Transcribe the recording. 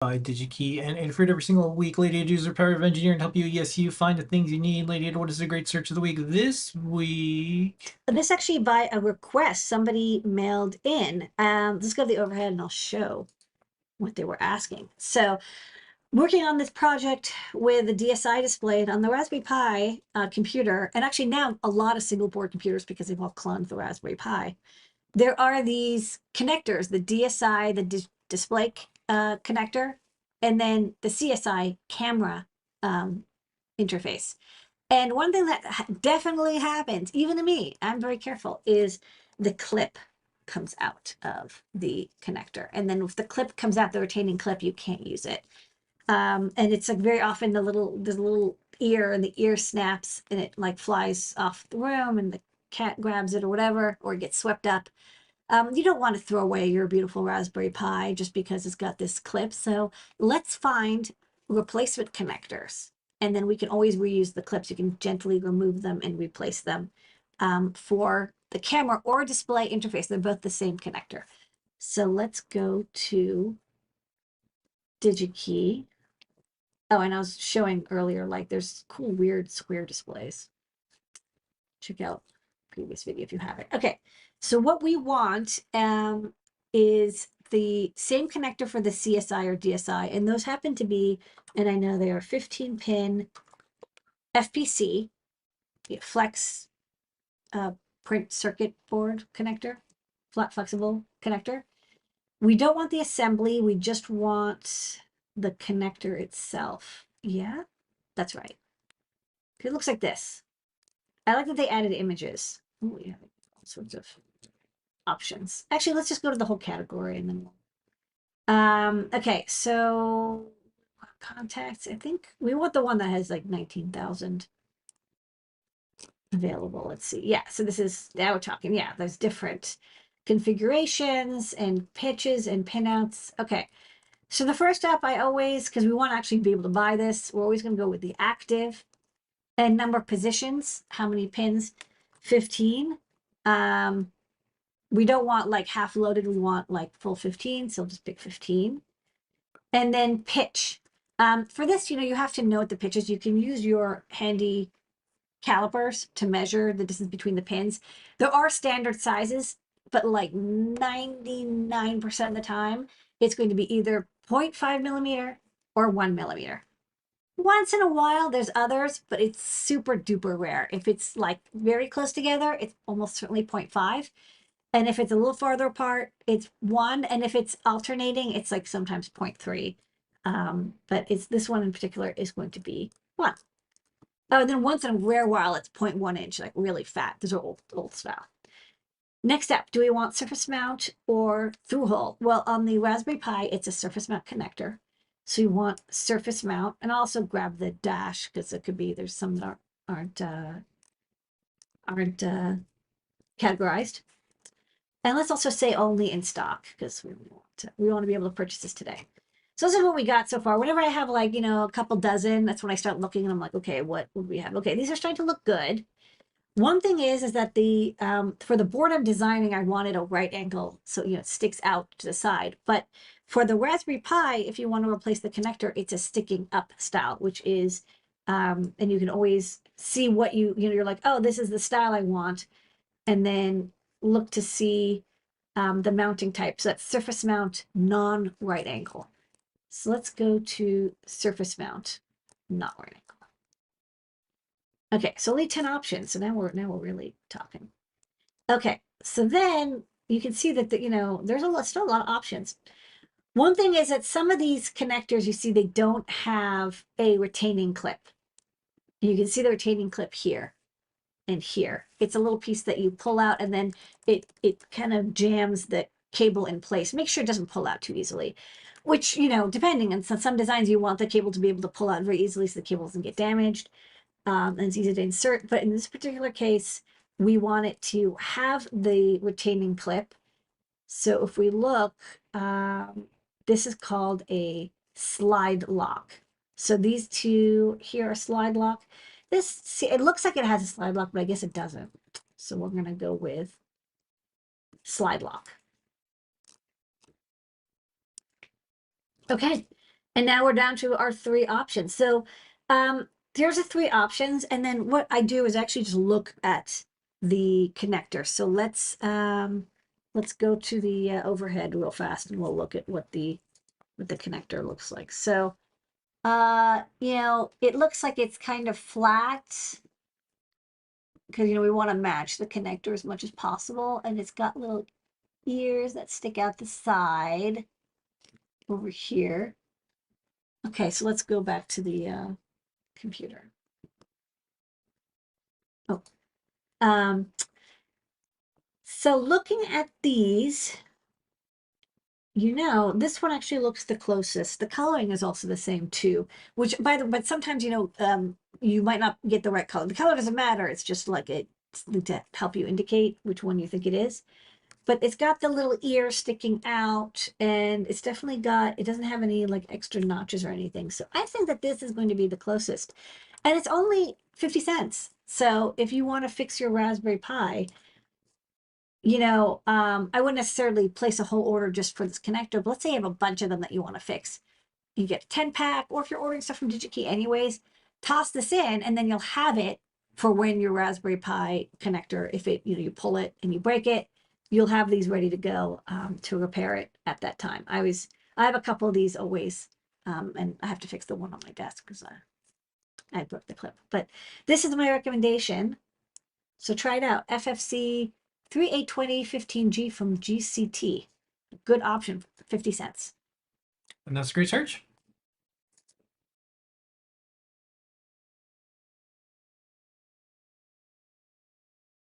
by DigiKey and for every single week. Lady Ada uses her power of engineering to help you, yes, you find the things you need. Lady Ada, what is the great search of the week this week? This actually by a request somebody mailed in. Let's go to the overhead and I'll show what they were asking. So working on this project with the DSI displayed on the Raspberry Pi computer, and actually now a lot of single board computers because they've all cloned the Raspberry Pi. There are these connectors, the DSI, the display connector, and then the CSI camera interface. And one thing that definitely happens, even to me, I'm very careful, is the clip comes out of the connector. And then if the clip comes out, the retaining clip, you can't use it. And it's like very often there's a little ear and the ear snaps and it like flies off the room and the cat grabs it or whatever, or it gets swept up. You don't want to throw away your beautiful Raspberry Pi just because it's got this clip. So let's find replacement connectors. And then we can always reuse the clips. You can gently remove them and replace them for the camera or display interface. They're both the same connector. So let's go to DigiKey. Oh, and I was showing earlier, like there's cool, weird square displays. Check out previous video if you haven't. Okay, so what we want is the same connector for the CSI or DSI, and those happen to be, and I know they are 15-pin FPC, flex print circuit board connector, flat flexible connector. We don't want the assembly, we just want the connector itself. Yeah, that's right. It looks like this. I like that they added images. Oh, yeah, all sorts of options. Actually, let's just go to the whole category and then okay, so contacts. I think we want the one that has like 19,000 available. Let's see. Yeah, so this is now we're talking. Yeah, there's different configurations and pitches and pinouts. Okay. So the first step I always, because we want to actually be able to buy this, we're always going to go with the active and number of positions. How many pins? 15. We don't want like half loaded. We want like full 15. So just pick 15. And then pitch. For this, you have to know what the pitch is. You can use your handy calipers to measure the distance between the pins. There are standard sizes, but like 99% of the time, it's going to be either 0.5 millimeter or 1 millimeter. Once in a while, there's others, but it's super duper rare. If it's like very close together, it's almost certainly 0.5. And if it's a little farther apart, it's 1. And if it's alternating, it's like sometimes 0.3. But it's this one in particular is going to be 1. Oh, and then once in a rare while, it's 0.1 inch, like really fat. Those are old style. Next up, do we want surface mount or through hole? Well, on the Raspberry Pi, it's a surface mount connector. So you want surface mount, and I'll also grab the dash because it could be there's some that aren't categorized. And let's also say only in stock because we want to be able to purchase this today. So this is what we got so far. Whenever I have like, a couple dozen, that's when I start looking and I'm like, okay, what would we have? Okay, these are starting to look good. One thing is that the for the board I'm designing, I wanted a right angle so it sticks out to the side. But for the Raspberry Pi, if you want to replace the connector, it's a sticking up style, which is and you can always see what you're like, oh, this is the style I want, and then look to see the mounting type. So that's surface mount, non-right angle. So let's go to surface mount, not right angle. Okay, so only 10 options. So now we're really talking. Okay, so then you can see that there's still a lot of options. One thing is that some of these connectors you see they don't have a retaining clip. You can see the retaining clip here and here. It's a little piece that you pull out and then it kind of jams the cable in place. Make sure it doesn't pull out too easily. Which, depending on some designs, you want the cable to be able to pull out very easily so the cable doesn't get damaged. And it's easy to insert. But in this particular case, we want it to have the retaining clip. So if we look, this is called a slide lock. So these two here are slide lock. It looks like it has a slide lock, but I guess it doesn't. So we're going to go with slide lock. Okay, And now we're down to our 3 options. So there's the 3 options. And then what I do is actually just look at the connector. So let's go to the overhead real fast and we'll look at what the connector looks like. So you know, it looks like it's kind of flat because, you know, we want to match the connector as much as possible. And it's got little ears that stick out the side over here. Okay, so let's go back to the computer. Oh, so looking at these, you know, this one actually looks the closest. The coloring is also the same too, which but sometimes, you know, you might not get the right color. The color doesn't matter. It's just like it's to help you indicate which one you think it is. But it's got the little ear sticking out, and it's definitely got, it doesn't have any like extra notches or anything. So I think that this is going to be the closest. And it's only 50 cents. So if you want to fix your Raspberry Pi, you know, I wouldn't necessarily place a whole order just for this connector, but let's say you have a bunch of them that you want to fix. You get a 10 pack, or if you're ordering stuff from DigiKey anyways, toss this in and then you'll have it for when your Raspberry Pi connector, if it, you know, you pull it and you break it, you'll have these ready to go to repair it at that time. I have a couple of these always, and I have to fix the one on my desk because I broke the clip. But this is my recommendation. So try it out. FFC 382015G from GCT. Good option, 50 cents. And that's a great search.